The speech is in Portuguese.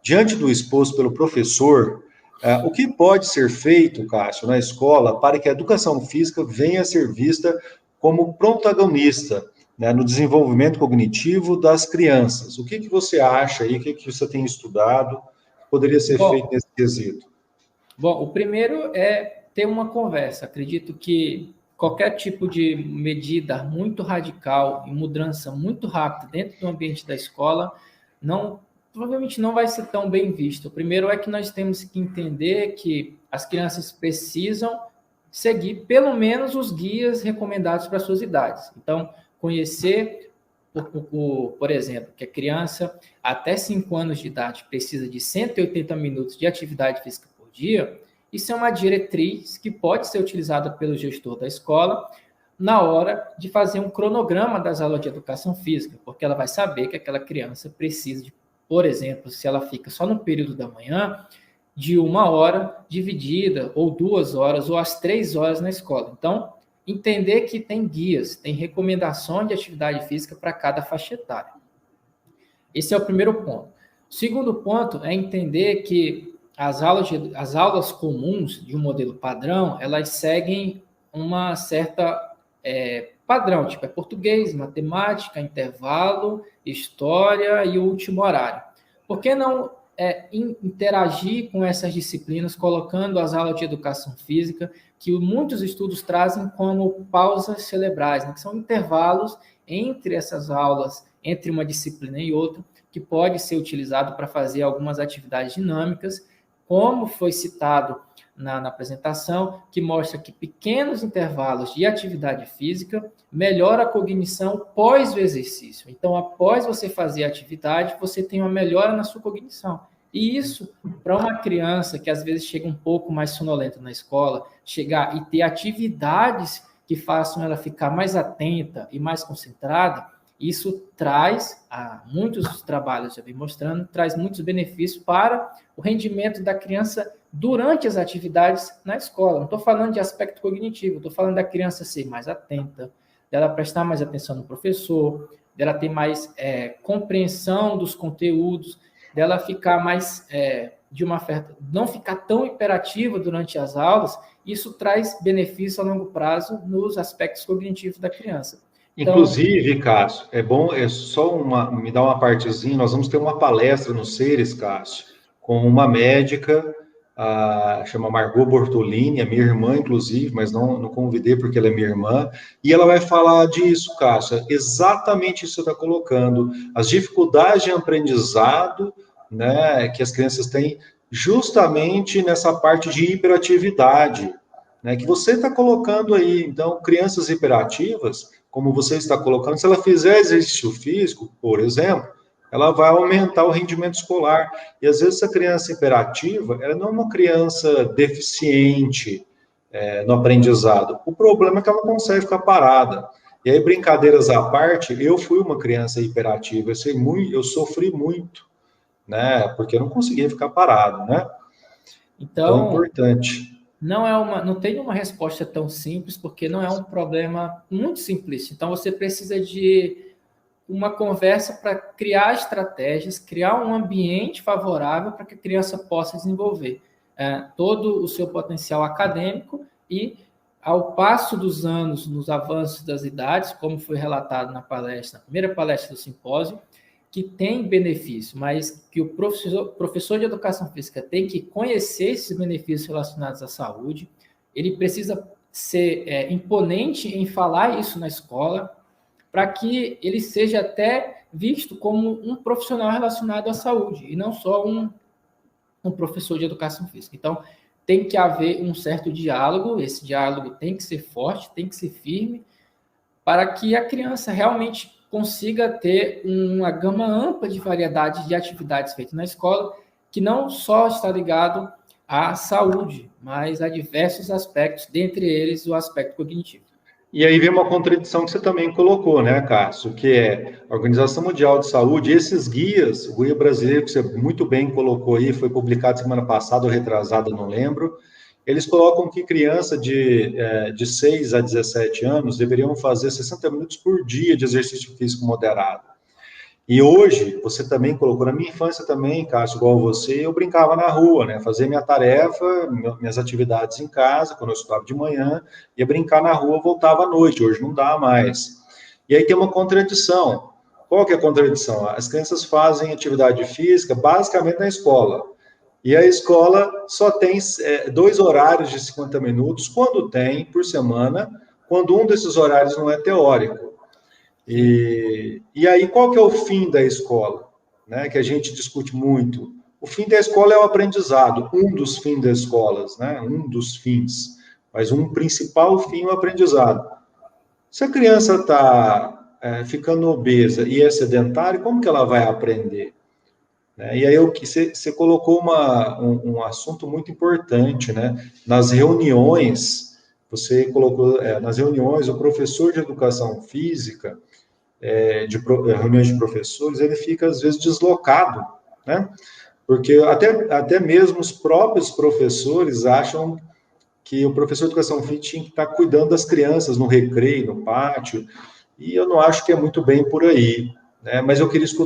Diante do exposto pelo professor, o que pode ser feito, Cássio, na escola para que a educação física venha a ser vista como protagonista, né, no desenvolvimento cognitivo das crianças? O que você acha aí, o que você tem estudado, poderia ser feito nesse quesito? Bom, o primeiro é ter uma conversa. Acredito que qualquer tipo de medida muito radical e mudança muito rápida dentro do ambiente da escola provavelmente não vai ser tão bem visto. O primeiro é que nós temos que entender que as crianças precisam seguir pelo menos os guias recomendados para suas idades. Então, conhecer, por exemplo, que a criança até 5 anos de idade precisa de 180 minutos de atividade física por dia, isso é uma diretriz que pode ser utilizada pelo gestor da escola na hora de fazer um cronograma das aulas de educação física, porque ela vai saber que aquela criança precisa de, por exemplo, se ela fica só no período da manhã, de 1 hora dividida, ou 2 horas, ou as 3 horas na escola. Então, entender que tem guias, tem recomendações de atividade física para cada faixa etária. Esse é o primeiro ponto. O segundo ponto é entender que as aulas comuns de um modelo padrão, elas seguem uma certa padrão, tipo português, matemática, intervalo, história e o último horário. Por que não interagir com essas disciplinas, colocando as aulas de educação física, que muitos estudos trazem como pausas cerebrais, né, que são intervalos entre essas aulas, entre uma disciplina e outra, que pode ser utilizado para fazer algumas atividades dinâmicas, como foi citado na apresentação, que mostra que pequenos intervalos de atividade física melhoram a cognição pós o exercício. Então, após você fazer a atividade, você tem uma melhora na sua cognição. E isso, para uma criança que às vezes chega um pouco mais sonolenta na escola, chegar e ter atividades que façam ela ficar mais atenta e mais concentrada, isso traz, muitos trabalhos já vem mostrando, traz muitos benefícios para o rendimento da criança durante as atividades na escola. Não estou falando de aspecto cognitivo, estou falando da criança ser mais atenta, dela prestar mais atenção no professor, dela ter mais compreensão dos conteúdos, dela ficar mais, não ficar tão hiperativa durante as aulas. Isso traz benefício a longo prazo nos aspectos cognitivos da criança. Então, inclusive, Cássio, é bom, me dá uma partezinha, nós vamos ter uma palestra no Ceres, Cássio, com uma médica, chama Margot Bortolini, é minha irmã, inclusive, mas não convidei porque ela é minha irmã, e ela vai falar disso, Cássio, exatamente isso que você está colocando, as dificuldades de aprendizado, né, que as crianças têm, justamente nessa parte de hiperatividade, né, que você está colocando aí. Então, crianças hiperativas, como você está colocando, se ela fizer exercício físico, por exemplo, ela vai aumentar o rendimento escolar. E às vezes essa criança hiperativa, ela não é uma criança deficiente no aprendizado. O problema é que ela não consegue ficar parada. E aí, brincadeiras à parte, eu fui uma criança hiperativa, eu sofri muito, né? Porque eu não conseguia ficar parado, né? Então, é importante. Não tem uma resposta tão simples, porque não é um problema muito simples. Então, você precisa de uma conversa para criar estratégias, criar um ambiente favorável para que a criança possa desenvolver todo o seu potencial acadêmico e, ao passo dos anos, nos avanços das idades, como foi relatado na primeira palestra do simpósio, que tem benefício, mas que o professor de educação física tem que conhecer esses benefícios relacionados à saúde, ele precisa ser imponente em falar isso na escola, para que ele seja até visto como um profissional relacionado à saúde, e não só um professor de educação física. Então, tem que haver um certo diálogo, esse diálogo tem que ser forte, tem que ser firme, para que a criança realmente consiga ter uma gama ampla de variedade de atividades feitas na escola, que não só está ligado à saúde, mas a diversos aspectos, dentre eles o aspecto cognitivo. E aí vem uma contradição que você também colocou, né, Cássio, que é a Organização Mundial de Saúde, esses guias, o guia brasileiro que você muito bem colocou aí, foi publicado semana passada ou retrasada, não lembro, eles colocam que criança de 6 a 17 anos deveriam fazer 60 minutos por dia de exercício físico moderado. E hoje, você também colocou, na minha infância também, Cássio, igual você, eu brincava na rua, né? Fazia minha tarefa, minhas atividades em casa, quando eu estudava de manhã, ia brincar na rua, voltava à noite. Hoje não dá mais. E aí tem uma contradição. Qual que é a contradição? As crianças fazem atividade física basicamente na escola. E a escola só tem 2 horários de 50 minutos, quando tem, por semana, quando um desses horários não é teórico. E aí, qual que é o fim da escola? Né, que a gente discute muito. O fim da escola é o aprendizado, um dos fins das escolas, né, um dos fins. Mas um principal fim é o aprendizado. Se a criança está ficando obesa e é sedentária, como que ela vai aprender? E aí você colocou um assunto muito importante, né? Nas reuniões, você colocou, nas reuniões, o professor de educação física, reuniões de professores, ele fica, às vezes, deslocado, né? Porque até mesmo os próprios professores acham que o professor de educação física tinha que estar cuidando das crianças no recreio, no pátio, e eu não acho que é muito bem por aí, né? Mas eu queria escutar